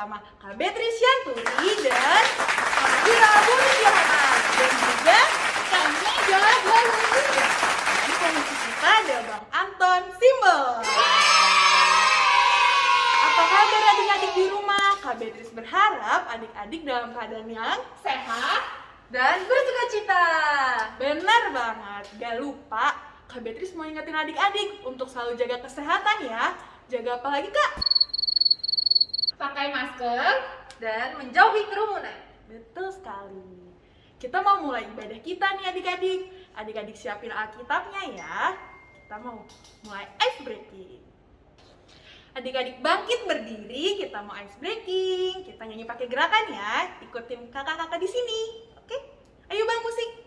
bersama Kak Beatrice Yanturi dan Kak Ira Budi Johanan dan juga Kak Mega Galuh. Dan komisi kita ada Bang Anton Simbol. Apa kabar adik-adik di rumah? Kak Beatrice berharap adik-adik dalam keadaan yang sehat dan bersukacita. Benar banget, gak lupa Kak Beatrice mau ingetin adik-adik untuk selalu jaga kesehatan ya. Jaga apa lagi Kak? Pakai masker dan menjauhi kerumunan. Betul sekali. Kita mau mulai ibadah kita nih adik-adik. Adik-adik siapin Alkitabnya ya. Kita mau mulai ice breaking. Adik-adik bangkit berdiri, kita mau ice breaking. Kita nyanyi pakai gerakan ya. Ikutin kakak-kakak di sini. Oke? Ayo Bang, musik.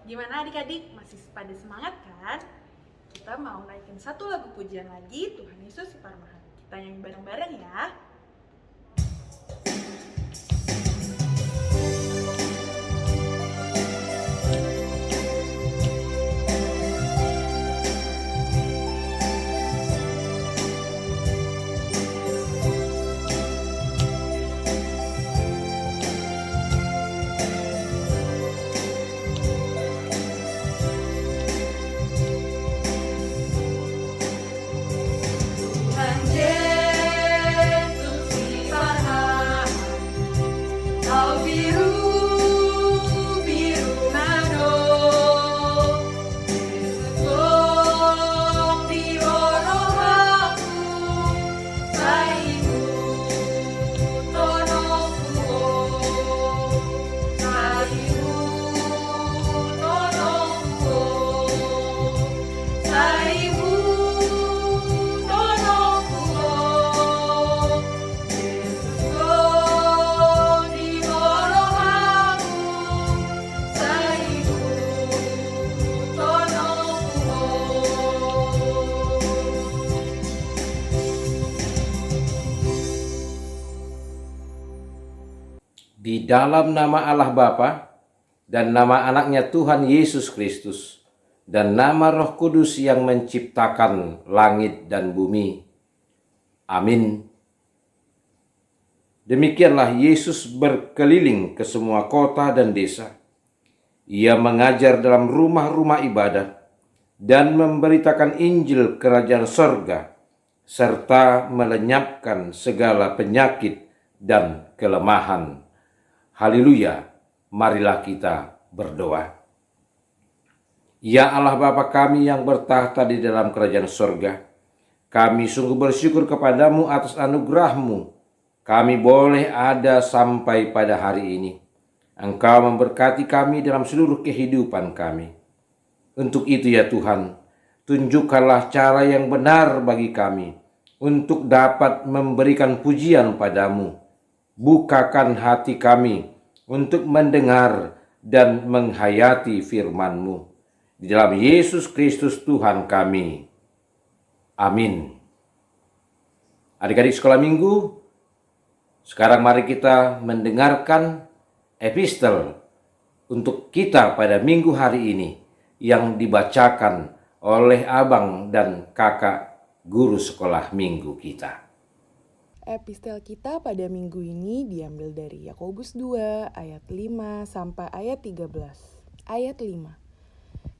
Gimana adik-adik? Masih pada semangat kan? Kita mau naikin satu lagu pujian lagi, Tuhan Yesus si Parmahan. Kita nyanyi bareng-bareng ya. Di dalam nama Allah Bapa dan nama anaknya Tuhan Yesus Kristus dan nama Roh Kudus yang menciptakan langit dan bumi. Amin. Demikianlah Yesus berkeliling ke semua kota dan desa. Ia mengajar dalam rumah-rumah ibadat dan memberitakan Injil Kerajaan Sorga serta melenyapkan segala penyakit dan kelemahan. Haleluya, marilah kita berdoa. Ya Allah Bapa kami yang bertahta di dalam kerajaan sorga, kami sungguh bersyukur kepadamu atas anugerah-Mu. Kami boleh ada sampai pada hari ini. Engkau memberkati kami dalam seluruh kehidupan kami. Untuk itu ya Tuhan, tunjukkanlah cara yang benar bagi kami untuk dapat memberikan pujian padamu. Bukakan hati kami untuk mendengar dan menghayati firman-Mu. Di dalam Yesus Kristus Tuhan kami. Amin. Adik-adik sekolah minggu, sekarang mari kita mendengarkan epistel untuk kita pada minggu hari ini yang dibacakan oleh abang dan kakak guru sekolah minggu kita. Epistel kita pada minggu ini diambil dari Yakobus 2 ayat 5 sampai ayat 13. Ayat 5.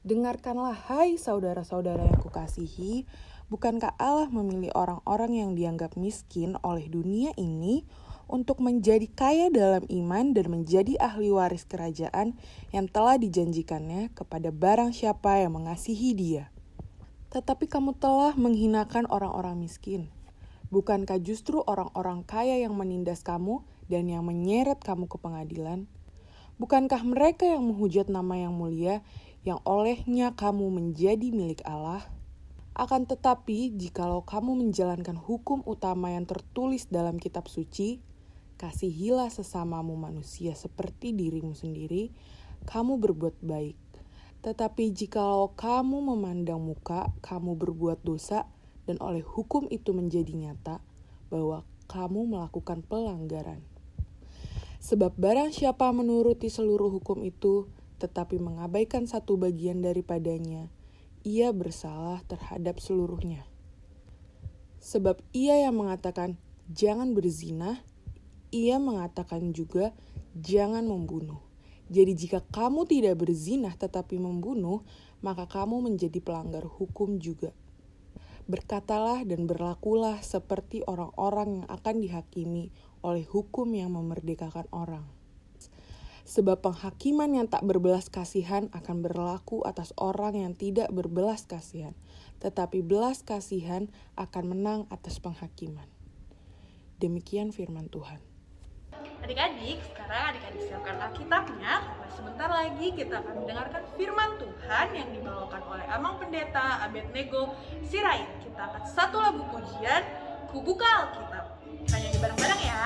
Dengarkanlah, hai saudara-saudara yang kukasihi, bukankah Allah memilih orang-orang yang dianggap miskin oleh dunia ini untuk menjadi kaya dalam iman dan menjadi ahli waris kerajaan yang telah dijanjikannya kepada barang siapa yang mengasihi Dia? Tetapi kamu telah menghinakan orang-orang miskin. Bukankah justru orang-orang kaya yang menindas kamu dan yang menyeret kamu ke pengadilan? Bukankah mereka yang menghujat nama yang mulia, yang olehnya kamu menjadi milik Allah? Akan tetapi, jikalau kamu menjalankan hukum utama yang tertulis dalam kitab suci, kasihilah sesamamu manusia seperti dirimu sendiri, kamu berbuat baik. Tetapi jikalau kamu memandang muka, kamu berbuat dosa, dan oleh hukum itu menjadi nyata bahwa kamu melakukan pelanggaran. Sebab barang siapa menuruti seluruh hukum itu, tetapi mengabaikan satu bagian daripadanya, ia bersalah terhadap seluruhnya. Sebab ia yang mengatakan, jangan berzina, ia mengatakan juga, jangan membunuh. Jadi jika kamu tidak berzina tetapi membunuh, maka kamu menjadi pelanggar hukum juga. Berkatalah dan berlakulah seperti orang-orang yang akan dihakimi oleh hukum yang memerdekakan orang. Sebab penghakiman yang tak berbelas kasihan akan berlaku atas orang yang tidak berbelas kasihan, tetapi belas kasihan akan menang atas penghakiman. Demikian firman Tuhan. Adik-adik, sekarang adik-adik siapkan Alkitabnya, karena sebentar lagi kita akan mendengarkan firman Tuhan yang dibawakan oleh Amang Pendeta Abednego Sirait. Kita akan satu lagu pujian, Ku Buka Alkitab. Kita nyanyi bareng-bareng ya.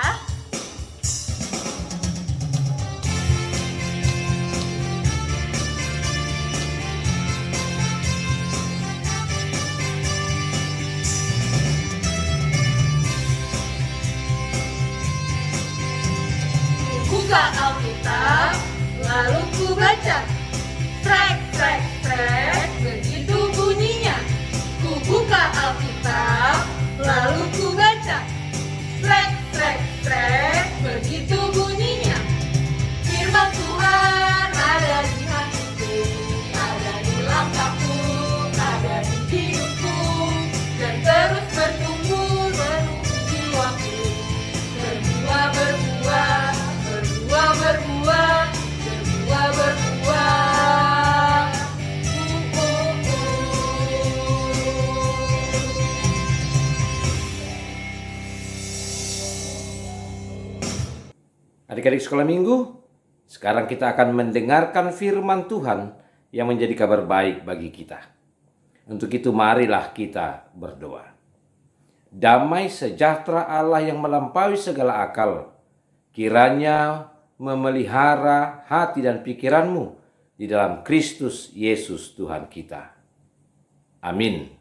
Buka Alkitab, lalu ku baca. Strek, strek, strek, begitu bunyinya. Ku buka Alkitab, lalu ku baca. Strek, strek, strek, begitu bunyinya. Firman Tuhan ada di hatiku, ada di langkahku, ada di hidupku, dan terus bertumbuh menumbuh jiwaku. Berbuah, berbuah, berbuah, berbuah, berbuah, berbuah. Adik-adik sekolah minggu, sekarang kita akan mendengarkan firman Tuhan yang menjadi kabar baik bagi kita. Untuk itu marilah kita berdoa. Damai sejahtera Allah yang melampaui segala akal, kiranya memelihara hati dan pikiranmu di dalam Kristus Yesus Tuhan kita. Amin.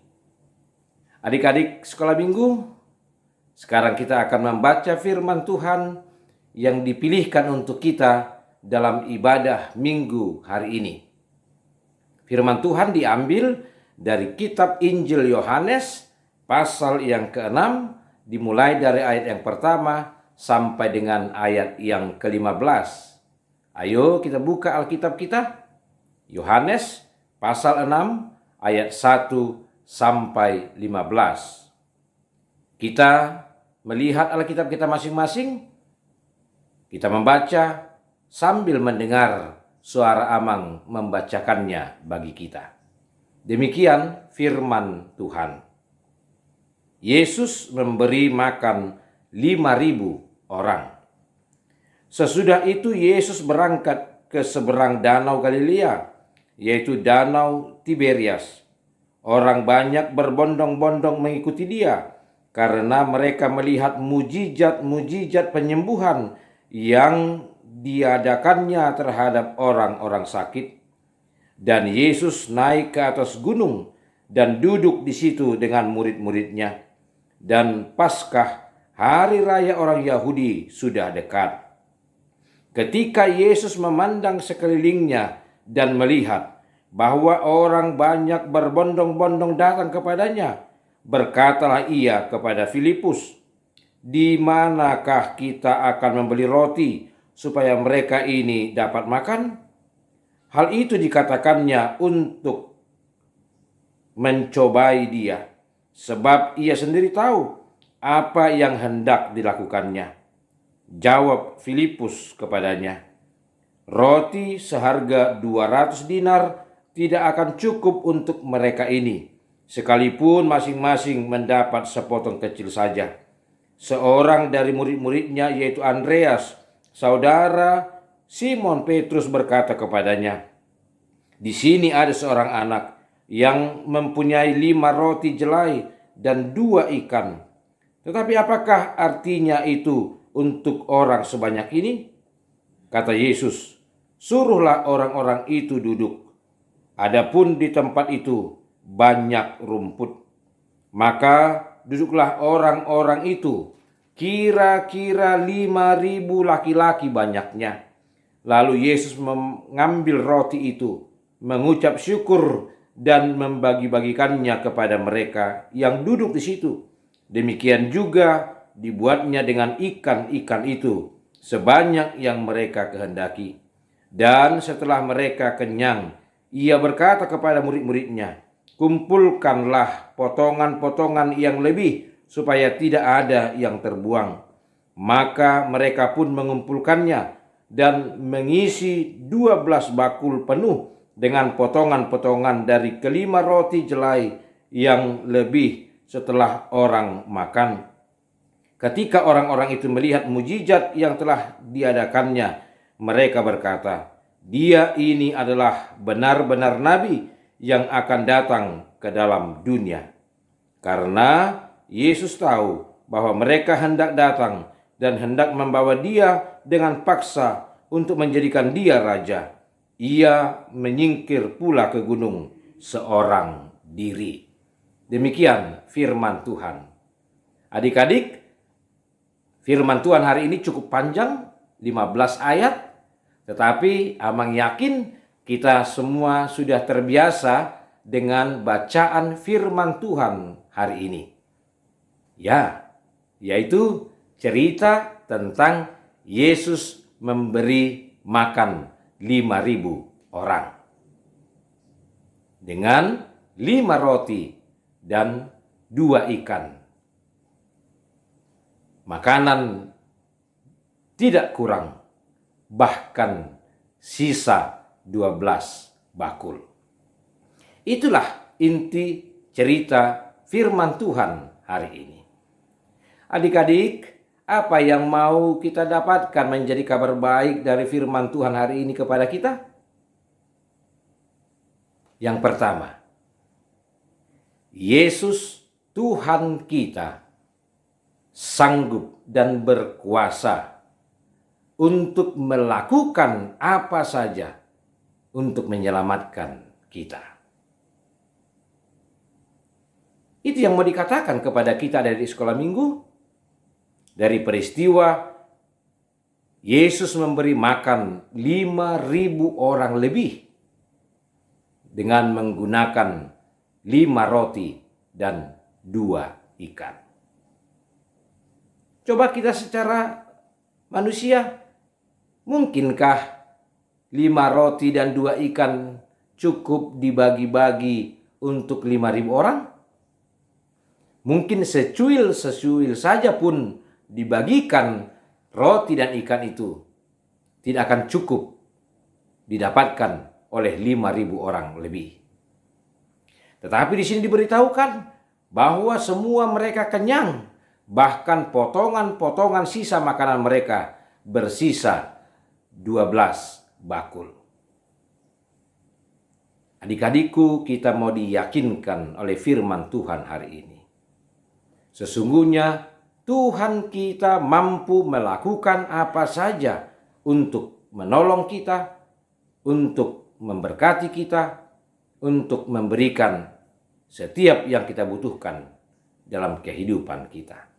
Adik-adik sekolah minggu, sekarang kita akan membaca firman Tuhan yang dipilihkan untuk kita dalam ibadah minggu hari ini. Firman Tuhan diambil dari kitab Injil Yohanes pasal yang ke-6, dimulai dari ayat yang pertama sampai dengan ayat yang ke-15. Ayo kita buka Alkitab kita. Yohanes pasal 6 ayat 1 sampai 15. Kita melihat Alkitab kita masing-masing. Kita membaca sambil mendengar suara Amang membacakannya bagi kita. Demikian firman Tuhan. Yesus memberi makan 5.000 orang. Sesudah itu Yesus berangkat ke seberang danau Galilea, yaitu danau Tiberias. Orang banyak berbondong-bondong mengikuti dia, karena mereka melihat mujizat-mujizat penyembuhan yang diadakannya terhadap orang-orang sakit. Dan Yesus naik ke atas gunung dan duduk di situ dengan murid-muridnya. Dan Paskah, hari raya orang Yahudi, sudah dekat. Ketika Yesus memandang sekelilingnya dan melihat bahwa orang banyak berbondong-bondong datang kepadanya, berkatalah ia kepada Filipus, "Di manakah kita akan membeli roti supaya mereka ini dapat makan?" Hal itu dikatakannya untuk mencobai dia, sebab ia sendiri tahu apa yang hendak dilakukannya. Jawab Filipus kepadanya, "Roti seharga 200 dinar tidak akan cukup untuk mereka ini, sekalipun masing-masing mendapat sepotong kecil saja." Seorang dari murid-muridnya, yaitu Andreas, saudara Simon Petrus, berkata kepadanya, "Di sini ada seorang anak yang mempunyai 5 roti jelai dan 2 ikan. Tetapi apakah artinya itu untuk orang sebanyak ini?" Kata Yesus, "Suruhlah orang-orang itu duduk." Adapun di tempat itu banyak rumput. Maka duduklah orang-orang itu, kira-kira 5.000 laki-laki banyaknya. Lalu Yesus mengambil roti itu, mengucap syukur dan membagi-bagikannya kepada mereka yang duduk di situ. Demikian juga dibuatnya dengan ikan-ikan itu, sebanyak yang mereka kehendaki. Dan setelah mereka kenyang, ia berkata kepada murid-muridnya, "Kumpulkanlah potongan-potongan yang lebih, supaya tidak ada yang terbuang." Maka mereka pun mengumpulkannya dan mengisi 12 bakul penuh dengan potongan-potongan dari kelima roti jelai yang lebih setelah orang makan. Ketika orang-orang itu melihat mujizat yang telah diadakannya, mereka berkata, "Dia ini adalah benar-benar nabi yang akan datang ke dalam dunia." Karena Yesus tahu bahwa mereka hendak datang dan hendak membawa dia dengan paksa untuk menjadikan dia raja, ia menyingkir pula ke gunung seorang diri. Demikian firman Tuhan. Adik-adik, firman Tuhan hari ini cukup panjang, 15 ayat, tetapi Amang yakin kita semua sudah terbiasa dengan bacaan firman Tuhan hari ini. Ya, yaitu cerita tentang Yesus memberi makan 5.000 orang dengan 5 roti dan 2 ikan. Makanan tidak kurang, bahkan sisa 12 bakul. Itulah inti cerita firman Tuhan hari ini. Adik-adik, apa yang mau kita dapatkan menjadi kabar baik dari firman Tuhan hari ini kepada kita? Yang pertama, Yesus Tuhan kita sanggup dan berkuasa untuk melakukan apa saja untuk menyelamatkan kita. Itu yang mau dikatakan kepada kita dari sekolah minggu. Dari peristiwa Yesus memberi makan 5.000 orang lebih dengan menggunakan 5 roti dan 2 ikan. Coba kita secara manusia, mungkinkah 5 roti dan 2 ikan cukup dibagi-bagi untuk 5.000 orang? Mungkin secuil saja pun dibagikan roti dan ikan itu tidak akan cukup didapatkan oleh 5.000 orang lebih. Tetapi di sini diberitahukan bahwa semua mereka kenyang, bahkan potongan-potongan sisa makanan mereka bersisa 12 bakul. Adik-adikku, kita mau diyakinkan oleh firman Tuhan hari ini. Sesungguhnya Tuhan kita mampu melakukan apa saja untuk menolong kita, untuk memberkati kita, untuk memberikan setiap yang kita butuhkan dalam kehidupan kita.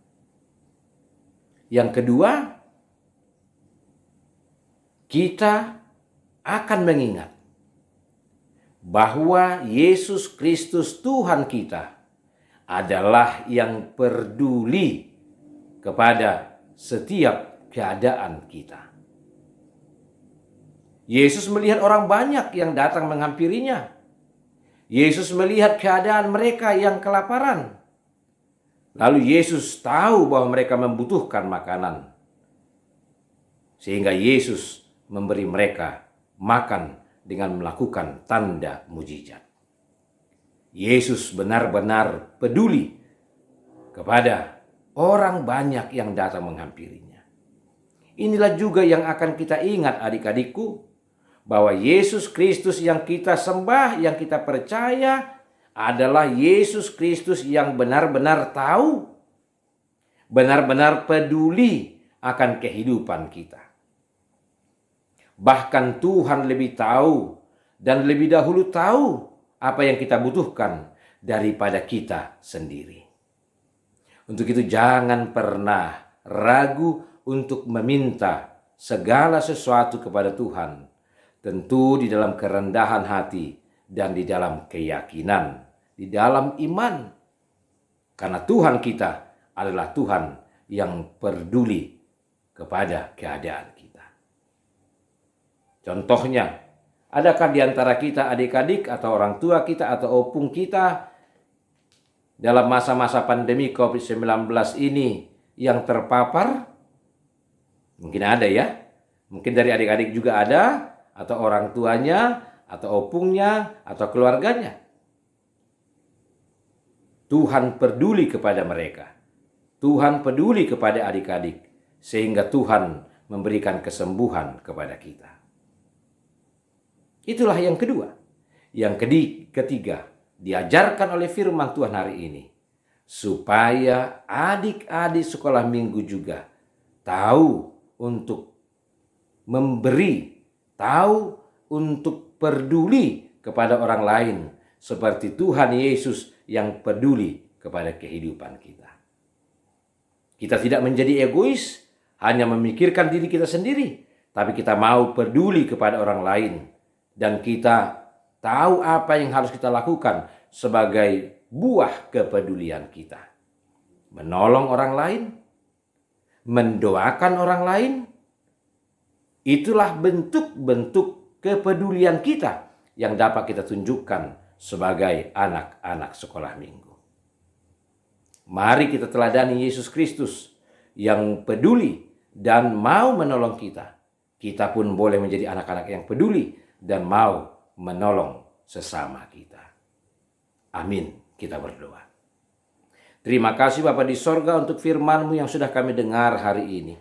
Yang kedua, kita akan mengingat bahwa Yesus Kristus Tuhan kita adalah yang peduli kepada setiap keadaan kita. Yesus melihat orang banyak yang datang menghampirinya. Yesus melihat keadaan mereka yang kelaparan. Lalu Yesus tahu bahwa mereka membutuhkan makanan. Sehingga Yesus memberi mereka makan dengan melakukan tanda mujizat. Yesus benar-benar peduli kepada orang banyak yang datang menghampirinya. Inilah juga yang akan kita ingat adik-adikku, bahwa Yesus Kristus yang kita sembah, yang kita percaya adalah Yesus Kristus yang benar-benar tahu, benar-benar peduli akan kehidupan kita. Bahkan Tuhan lebih tahu dan lebih dahulu tahu apa yang kita butuhkan daripada kita sendiri. Untuk itu jangan pernah ragu untuk meminta segala sesuatu kepada Tuhan. Tentu di dalam kerendahan hati dan di dalam keyakinan, di dalam iman. Karena Tuhan kita adalah Tuhan yang peduli kepada keadaan kita. Contohnya, adakah di antara kita adik-adik atau orang tua kita atau opung kita dalam masa-masa pandemi COVID-19 ini yang terpapar? Mungkin ada ya. Mungkin dari adik-adik juga ada, atau orang tuanya, atau opungnya, atau keluarganya. Tuhan peduli kepada mereka. Tuhan peduli kepada adik-adik, sehingga Tuhan memberikan kesembuhan kepada kita. Itulah yang kedua. Yang ketiga, diajarkan oleh firman Tuhan hari ini, supaya adik-adik sekolah minggu juga tahu untuk memberi, tahu untuk peduli kepada orang lain, seperti Tuhan Yesus yang peduli kepada kehidupan kita. Kita tidak menjadi egois, hanya memikirkan diri kita sendiri, tapi kita mau peduli kepada orang lain. Dan kita tahu apa yang harus kita lakukan sebagai buah kepedulian kita. Menolong orang lain, mendoakan orang lain, itulah bentuk-bentuk kepedulian kita yang dapat kita tunjukkan sebagai anak-anak sekolah minggu. Mari kita teladani Yesus Kristus yang peduli dan mau menolong kita. Kita pun boleh menjadi anak-anak yang peduli dan mau menolong sesama kita. Amin. Kita berdoa. Terima kasih Bapa di sorga untuk firman-Mu yang sudah kami dengar hari ini.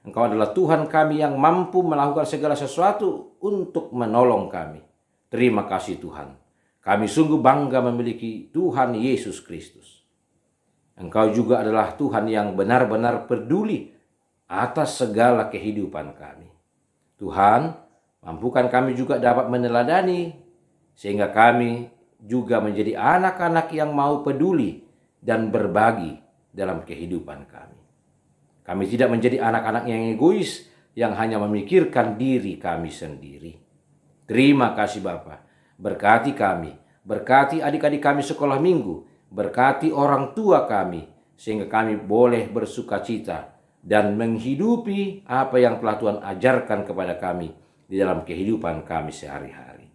Engkau adalah Tuhan kami yang mampu melakukan segala sesuatu untuk menolong kami. Terima kasih Tuhan. Kami sungguh bangga memiliki Tuhan Yesus Kristus. Engkau juga adalah Tuhan yang benar-benar peduli atas segala kehidupan kami. Tuhan, mampukan kami juga dapat meneladani, sehingga kami juga menjadi anak-anak yang mau peduli dan berbagi dalam kehidupan kami. Kami tidak menjadi anak-anak yang egois, yang hanya memikirkan diri kami sendiri. Terima kasih Bapa. Berkati kami, berkati adik-adik kami sekolah minggu, berkati orang tua kami, sehingga kami boleh bersukacita dan menghidupi apa yang telah Tuhan ajarkan kepada kami di dalam kehidupan kami sehari-hari.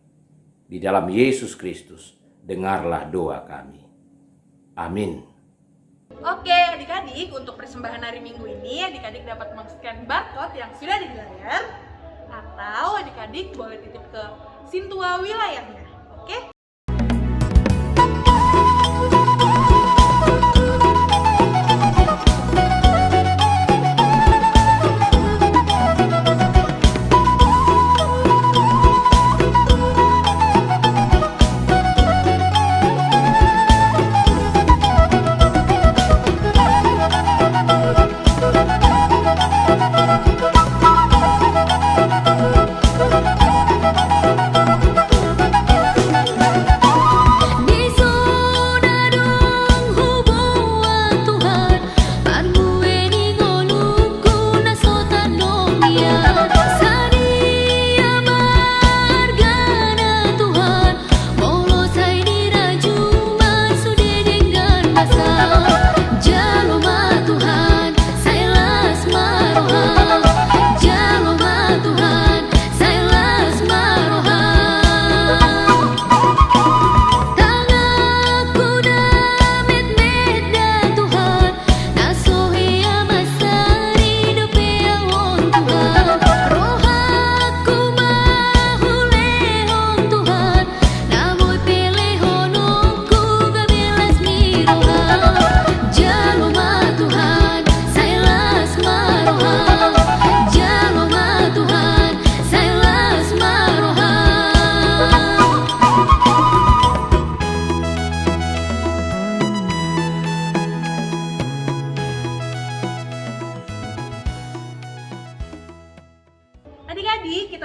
Di dalam Yesus Kristus, dengarlah doa kami. Amin. Oke adik-adik, untuk persembahan hari Minggu ini adik-adik dapat men-scan barcode yang sudah ada di layar, atau adik-adik boleh titip ke Sintua wilayahnya. Oke?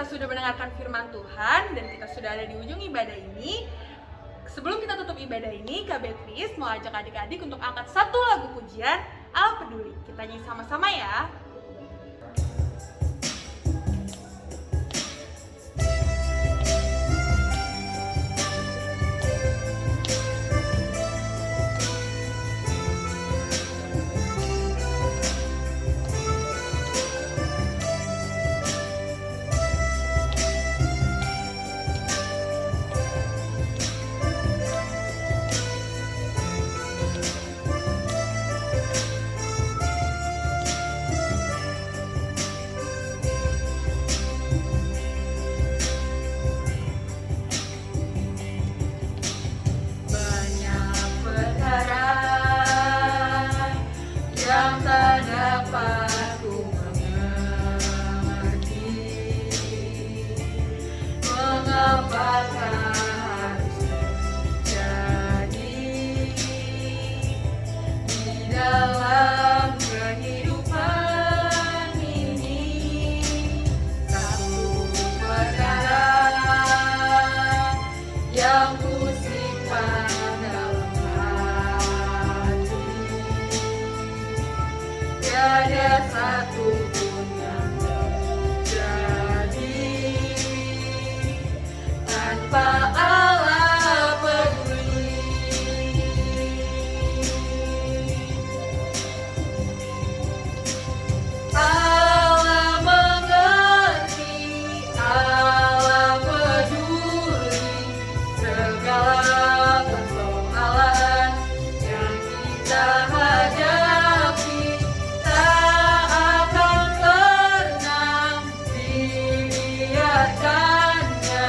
kita sudah mendengarkan firman Tuhan dan kita sudah ada di ujung ibadah ini. Sebelum kita tutup ibadah ini, Kak Beatrice mau ajak adik-adik untuk angkat satu lagu pujian Allah Peduli. Kita nyanyi sama-sama ya. Banyak perkara yang tak dapat ku mengerti. Mengapakah harus terjadi di dalam kehidupan ini? Satu perkara yang ku simpan dalam hati, tiada satu pun yang terjadi tanpa Allah peduli. Allah mengerti, Allah peduli segala persoalan yang kita hadapi. Tak akan pernah dibiarkannya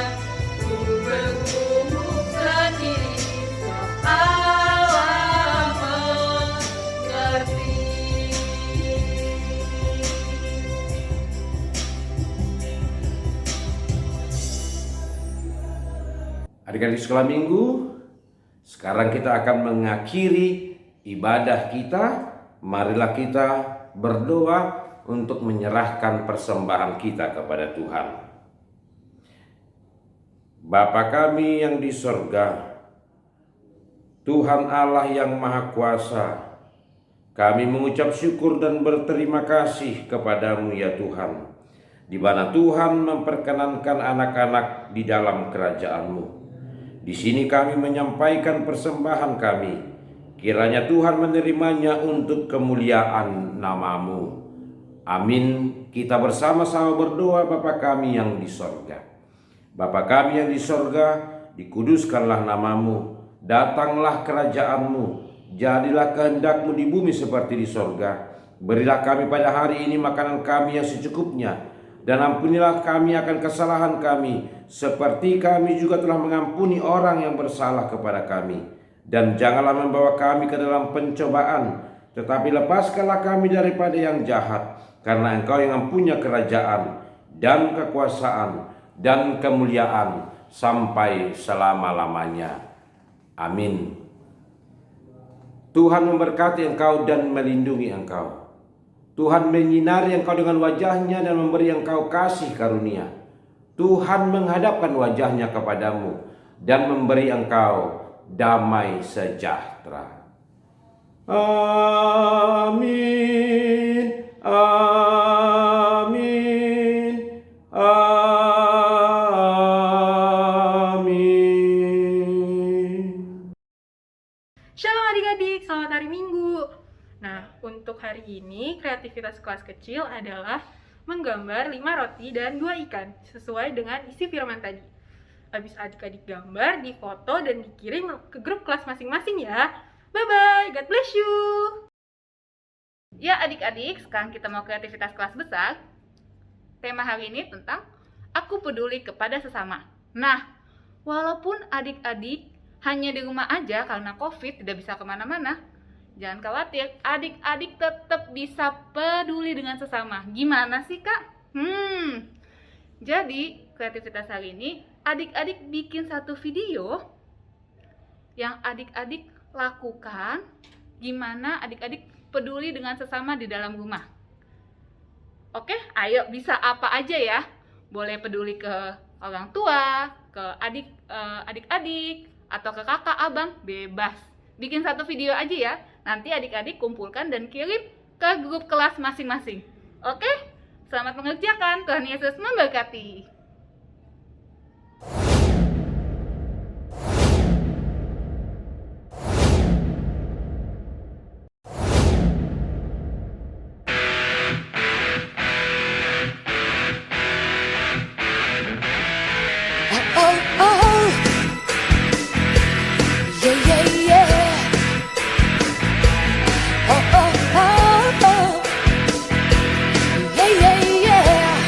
ku bergumul sendiri, sebab Allah mengerti. Adik-adik sekolah minggu, sekarang kita akan mengakhiri ibadah kita. Marilah kita berdoa untuk menyerahkan persembahan kita kepada Tuhan. Bapa kami yang di sorga, Tuhan Allah yang Maha Kuasa, kami mengucap syukur dan berterima kasih kepadamu ya Tuhan, di mana Tuhan memperkenankan anak-anak di dalam kerajaan-Mu. Di sini kami menyampaikan persembahan kami. Kiranya Tuhan menerimanya untuk kemuliaan nama-Mu. Amin. Kita bersama-sama berdoa. Bapa kami yang di sorga. Bapa kami yang di sorga, dikuduskanlah nama-Mu. Datanglah kerajaan-Mu. Jadilah kehendak-Mu di bumi seperti di sorga. Berilah kami pada hari ini makanan kami yang secukupnya. Dan ampunilah kami akan kesalahan kami, seperti kami juga telah mengampuni orang yang bersalah kepada kami. Dan janganlah membawa kami ke dalam pencobaan, tetapi lepaskanlah kami daripada yang jahat. Karena Engkau yang mempunyai kerajaan, dan kekuasaan, dan kemuliaan, sampai selama-lamanya. Amin. Tuhan memberkati engkau dan melindungi engkau. Tuhan menyinari engkau dengan wajahnya dan memberi engkau kasih karunia. Tuhan menghadapkan wajahnya kepadamu dan memberi engkau damai sejahtera. Amin. Amin. Amin. Shalom adik-adik, selamat hari Minggu. Nah, untuk hari ini kreativitas kelas kecil adalah menggambar 5 roti dan 2 ikan sesuai dengan isi firman tadi. Habis adik-adik gambar, difoto dan dikirim ke grup kelas masing-masing ya. Bye-bye, God bless you. Ya adik-adik, sekarang kita mau kreativitas kelas besar. Tema hari ini tentang aku peduli kepada sesama. Nah, walaupun adik-adik hanya di rumah aja karena COVID tidak bisa kemana-mana, jangan khawatir, adik-adik tetap bisa peduli dengan sesama. Gimana sih kak? Jadi kreativitas hari ini adik-adik bikin satu video yang adik-adik lakukan gimana adik-adik peduli dengan sesama di dalam rumah. Oke, ayo bisa apa aja ya? Boleh peduli ke orang tua, ke adik-adik, atau ke kakak, abang, bebas. Bikin satu video aja ya. Nanti adik-adik kumpulkan dan kirim ke grup kelas masing-masing. Oke? Selamat mengerjakan. Tuhan Yesus memberkati. Oh, oh, yeah, yeah, yeah. Oh, oh, oh, oh, yeah, yeah, yeah.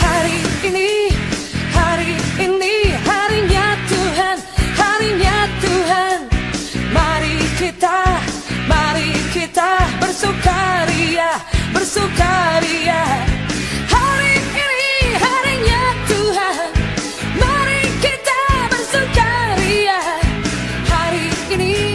Hari ini harinya Tuhan. Mari kita bersukaria. Hari ini harinya Tuhan. Mari kita bersukaria. Hari ini